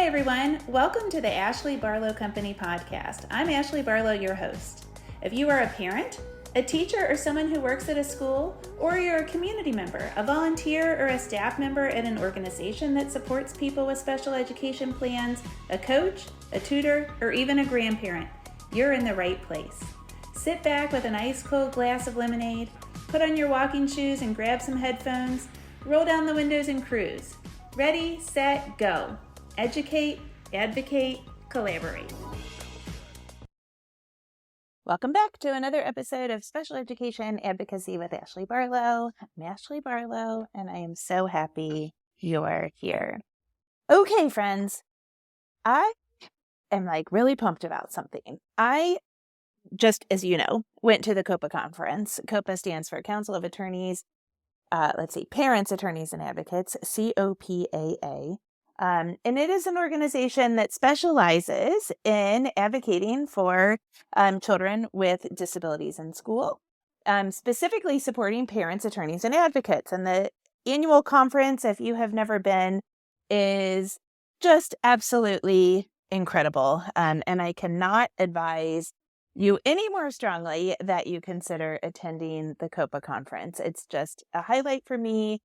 Hi everyone, welcome to the Ashley Barlow Company podcast. I'm Ashley Barlow, your host. If you are a parent, a teacher, or someone who works at a school, or you're a community member, a volunteer, or a staff member at an organization that supports people with special education plans, a coach, a tutor, or even a grandparent, you're in the right place. Sit back with an ice cold glass of lemonade, put on your walking shoes and grab some headphones, roll down the windows and cruise. Ready, set, go. Educate, advocate, collaborate. Welcome back to another episode of Special Education Advocacy with Ashley Barlow. I'm Ashley Barlow, and I am so happy you're here. Okay, friends, I am really pumped about something. I just, as you know, went to the COPAA Conference. COPAA stands for Council of Attorneys, Parents, Attorneys, and Advocates, COPAA. And it is an organization that specializes in advocating for children with disabilities in school, specifically supporting parents, attorneys, and advocates. And the annual conference, if you have never been, is just absolutely incredible. And I cannot advise you any more strongly that you consider attending the COPAA conference. It's just a highlight for me.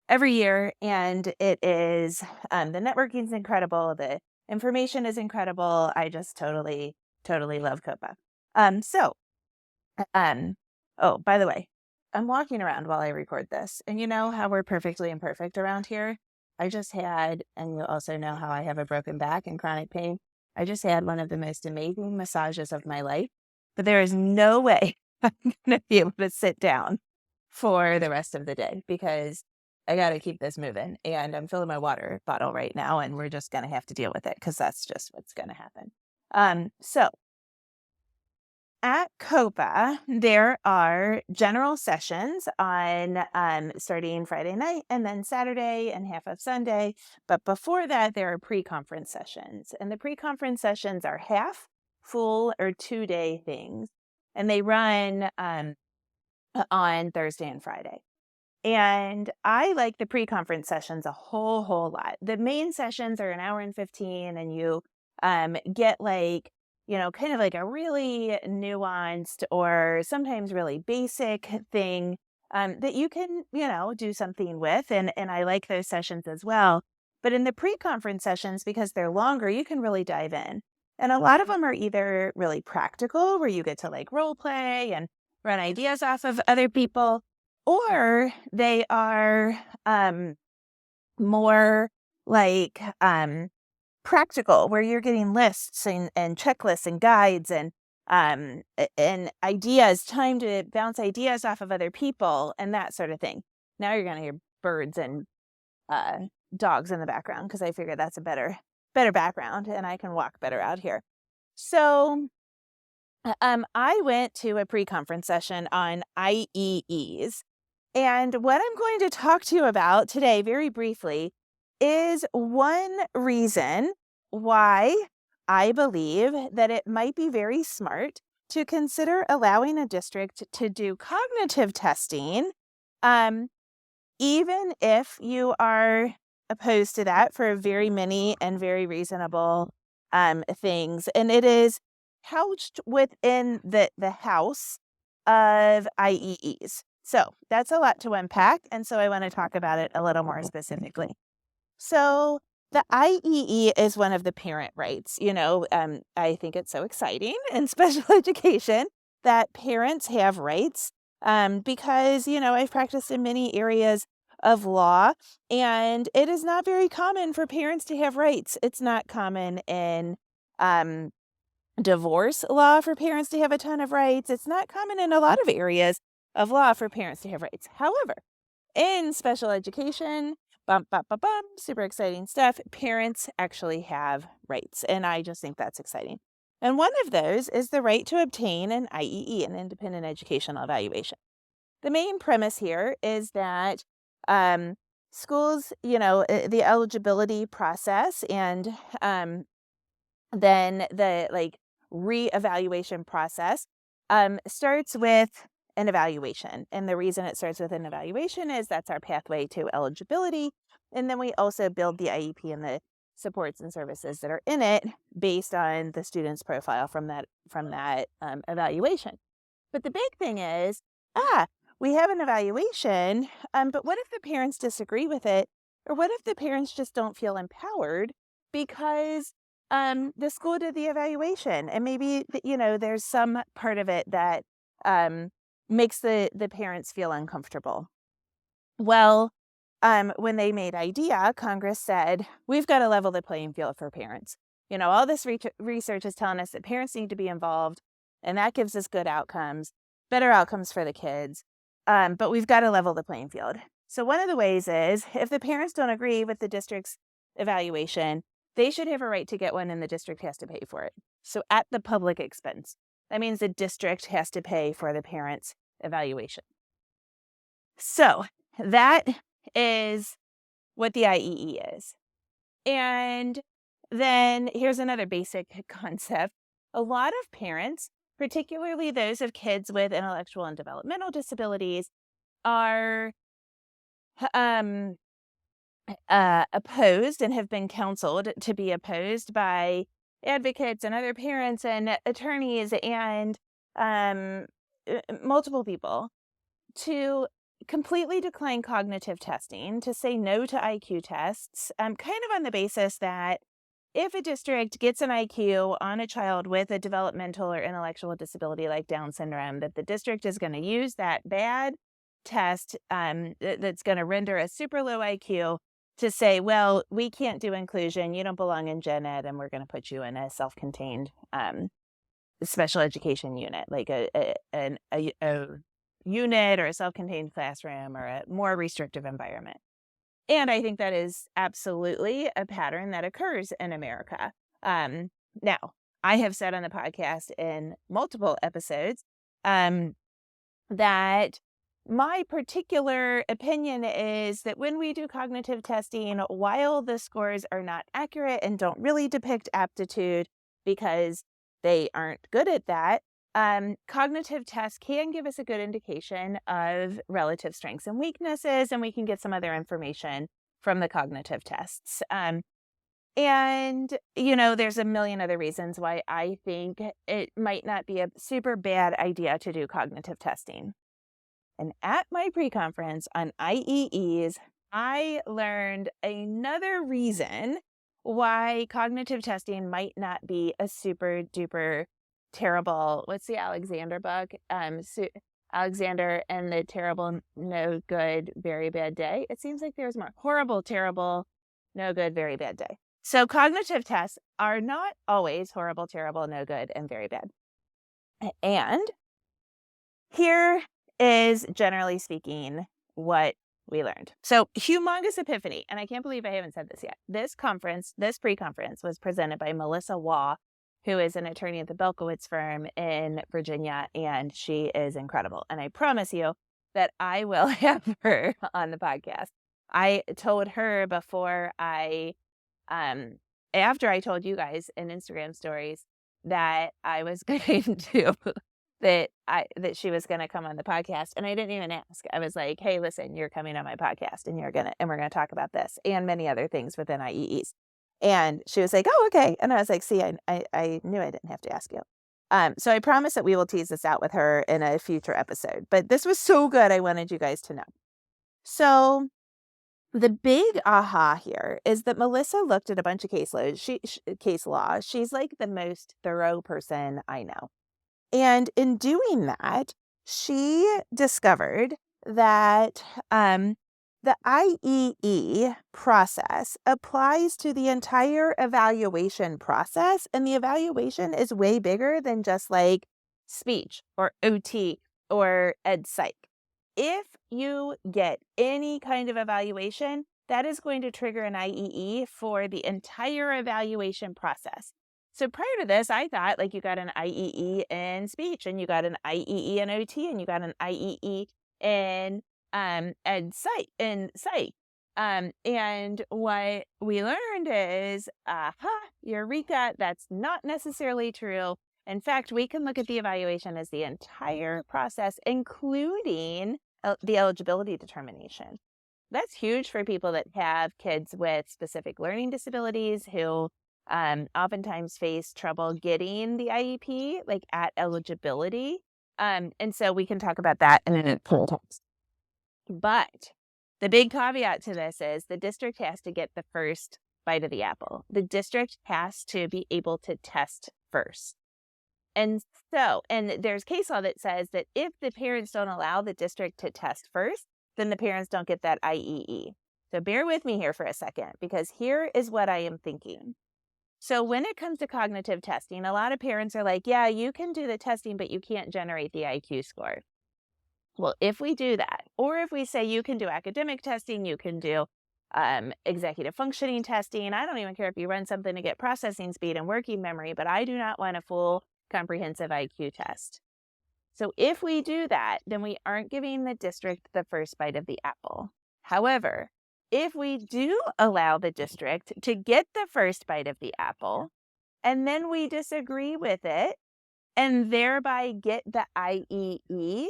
Every year, and it is, the networking is incredible. The information is incredible. I just totally love COPAA. Oh, by the way, I'm walking around while I record this, and you know how we're perfectly imperfect around here? I just had, and you also know how I have a broken back and chronic pain. I just had one of the most amazing massages of my life, but there is no way I'm going to be able to sit down for the rest of the day because I got to keep this moving, and I'm filling my water bottle right now, and we're just going to have to deal with it because that's just what's going to happen. So at COPAA, there are general sessions on starting Friday night and then Saturday and half of Sunday. But before that, there are pre-conference sessions, and the pre-conference sessions are half, full, or 2-day things, and they run on Thursday and Friday. And I like the pre-conference sessions a whole lot. The main sessions are an hour and 15, and you get kind of like a really nuanced or sometimes really basic thing that you can, do something with. And I like those sessions as well. But in the pre-conference sessions, because they're longer, you can really dive in. And a lot of them are either really practical, where you get to role play and run ideas off of other people, or they are more practical, where you're getting lists and checklists and guides and ideas, time to bounce ideas off of other people and that sort of thing. Now you're going to hear birds and dogs in the background because I figure that's a better background and I can walk better out here. So I went to a pre-conference session on IEEs. And what I'm going to talk to you about today, very briefly, is one reason why I believe that it might be very smart to consider allowing a district to do cognitive testing, even if you are opposed to that for very many and very reasonable things. And it is couched within the house of IEEs. So that's a lot to unpack, and so I want to talk about it a little more specifically. So the IEE is one of the parent rights. I think it's so exciting in special education that parents have rights because, I've practiced in many areas of law, and it is not very common for parents to have rights. It's not common in divorce law for parents to have a ton of rights. It's not common in a lot of areas of law for parents to have rights. However, in special education, super exciting stuff, parents actually have rights. And I just think that's exciting. And one of those is the right to obtain an IEE, an independent educational evaluation. The main premise here is that schools, the eligibility process and then the reevaluation process starts with an evaluation. And the reason it starts with an evaluation is that's our pathway to eligibility. And then we also build the IEP and the supports and services that are in it based on the student's profile from that evaluation. But the big thing is, we have an evaluation, but what if the parents disagree with it? Or what if the parents just don't feel empowered because the school did the evaluation, and maybe, there's some part of it that makes the parents feel uncomfortable? Well, when they made IDEA, Congress said, we've got to level the playing field for parents. All this research is telling us that parents need to be involved, and that gives us good outcomes, better outcomes for the kids. But we've got to level the playing field. So one of the ways is, if the parents don't agree with the district's evaluation, they should have a right to get one, and the district has to pay for it. So at the public expense. That means the district has to pay for the parents' evaluation. So that is what the IEE is. And then here's another basic concept. A lot of parents, particularly those of kids with intellectual and developmental disabilities, are opposed and have been counseled to be opposed by advocates and other parents and attorneys and multiple people to completely decline cognitive testing, to say no to IQ tests, kind of on the basis that if a district gets an IQ on a child with a developmental or intellectual disability like Down syndrome, that the district is going to use that bad test that's going to render a super low IQ to say, well, we can't do inclusion, you don't belong in gen ed, and we're going to put you in a self-contained special education unit, like a unit or a self-contained classroom or a more restrictive environment. And I think that is absolutely a pattern that occurs in America. Now, I have said on the podcast in multiple episodes that my particular opinion is that when we do cognitive testing, while the scores are not accurate and don't really depict aptitude because they aren't good at that, cognitive tests can give us a good indication of relative strengths and weaknesses, and we can get some other information from the cognitive tests. And, there's a million other reasons why I think it might not be a super bad idea to do cognitive testing. And at my pre-conference on IEEs, I learned another reason why cognitive testing might not be a super duper terrible, what's the Alexander book? Alexander and the Terrible, No Good, Very Bad Day. It seems like there's more. Horrible, terrible, no good, very bad day. So cognitive tests are not always horrible, terrible, no good, and very bad. And here is, generally speaking, what we learned. So humongous epiphany, and I can't believe I haven't said this yet. This pre-conference was presented by Melissa Waugh, who is an attorney at the Belkowitz firm in Virginia, and she is incredible. And I promise you that I will have her on the podcast. I told her before after I told you guys in Instagram stories that I was going to, that she was going to come on the podcast, and I didn't even ask. I was like, hey, listen, you're coming on my podcast, and we're going to talk about this and many other things within IEEs. And she was like, oh, okay. And I was like, see, I knew I didn't have to ask you. So I promise that we will tease this out with her in a future episode. But this was so good, I wanted you guys to know. So the big aha here is that Melissa looked at a bunch of case law. She's like the most thorough person I know. And in doing that, she discovered that the IEE process applies to the entire evaluation process, and the evaluation is way bigger than just like speech or OT or ed psych. If you get any kind of evaluation, that is going to trigger an IEE for the entire evaluation process. So prior to this, I thought like you got an IEE in speech, and you got an IEE in OT, and you got an IEE in ed psych, and what we learned is, eureka, that's not necessarily true. In fact, we can look at the evaluation as the entire process, including the eligibility determination. That's huge for people that have kids with specific learning disabilities who oftentimes face trouble getting the IEP, like at eligibility. And so we can talk about that in a context. But the big caveat to this is the district has to get the first bite of the apple. The district has to be able to test first. And there's case law that says that if the parents don't allow the district to test first, then the parents don't get that IEE. So bear with me here for a second, because here is what I am thinking. So when it comes to cognitive testing, a lot of parents are like, yeah, you can do the testing, but you can't generate the IQ score. Well, if we do that, or if we say you can do academic testing, you can do executive functioning testing. I don't even care if you run something to get processing speed and working memory, but I do not want a full comprehensive IQ test. So if we do that, then we aren't giving the district the first bite of the apple. However, if we do allow the district to get the first bite of the apple, and then we disagree with it, and thereby get the IEE,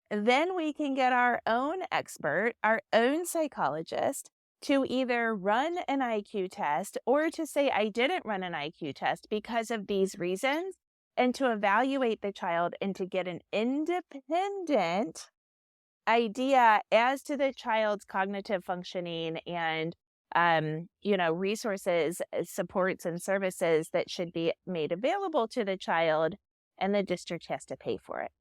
then we can get our own expert, our own psychologist, to either run an IQ test or to say, I didn't run an IQ test because of these reasons, and to evaluate the child and to get an independent idea as to the child's cognitive functioning and, resources, supports, and services that should be made available to the child, and the district has to pay for it.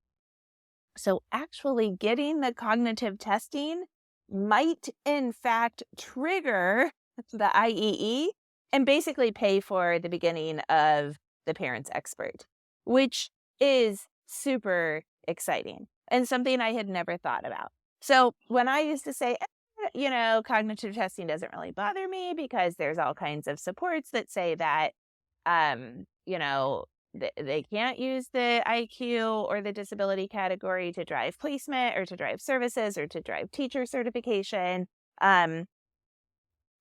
So actually getting the cognitive testing might, in fact, trigger the IEE and basically pay for the beginning of the parent's expert, which is super exciting and something I had never thought about. So when I used to say, cognitive testing doesn't really bother me because there's all kinds of supports that say that, they can't use the IQ or the disability category to drive placement or to drive services or to drive teacher certification. And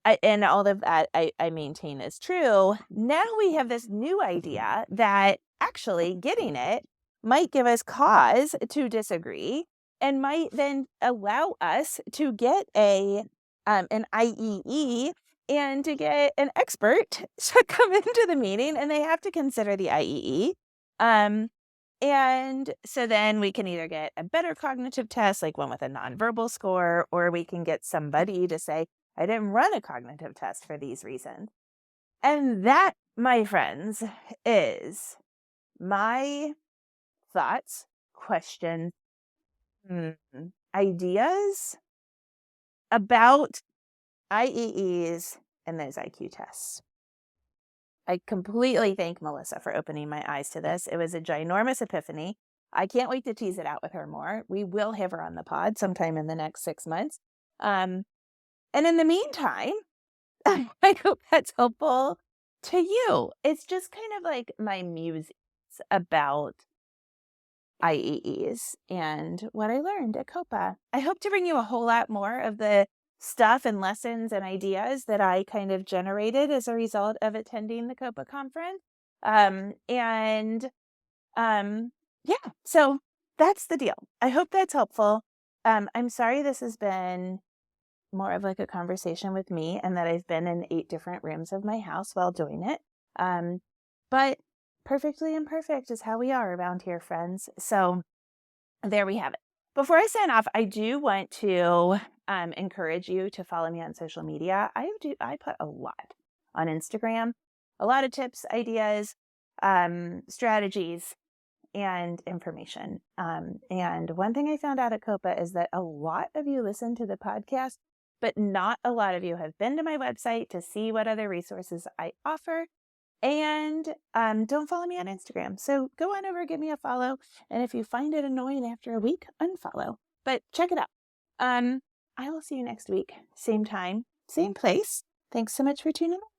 all of that I maintain is true. Now we have this new idea that actually getting it might give us cause to disagree and might then allow us to get an IEE and to get an expert to come into the meeting, and they have to consider the IEE. And so then we can either get a better cognitive test, like one with a nonverbal score, or we can get somebody to say, I didn't run a cognitive test for these reasons. And that, my friends, is my thoughts, questions, ideas about IEEs and those IQ tests. I completely thank Melissa for opening my eyes to this. It was a ginormous epiphany. I can't wait to tease it out with her more. We will have her on the pod sometime in the next 6 months. And in the meantime, I hope that's helpful to you. It's just kind of like my musings about IEEs and what I learned at COPAA. I hope to bring you a whole lot more of the stuff and lessons and ideas that I kind of generated as a result of attending the COPAA conference. So that's the deal. I hope that's helpful. I'm sorry this has been more of like a conversation with me and that I've been in 8 different rooms of my house while doing it. But perfectly imperfect is how we are around here, friends. So there we have it. Before I sign off, I do want to encourage you to follow me on social media. I put a lot on Instagram, a lot of tips, ideas, strategies, and information. And one thing I found out at COPAA is that a lot of you listen to the podcast, but not a lot of you have been to my website to see what other resources I offer. And don't follow me on Instagram. So go on over, give me a follow. And if you find it annoying after a week, unfollow. But check it out. I will see you next week. Same time, same place. Thanks so much for tuning in.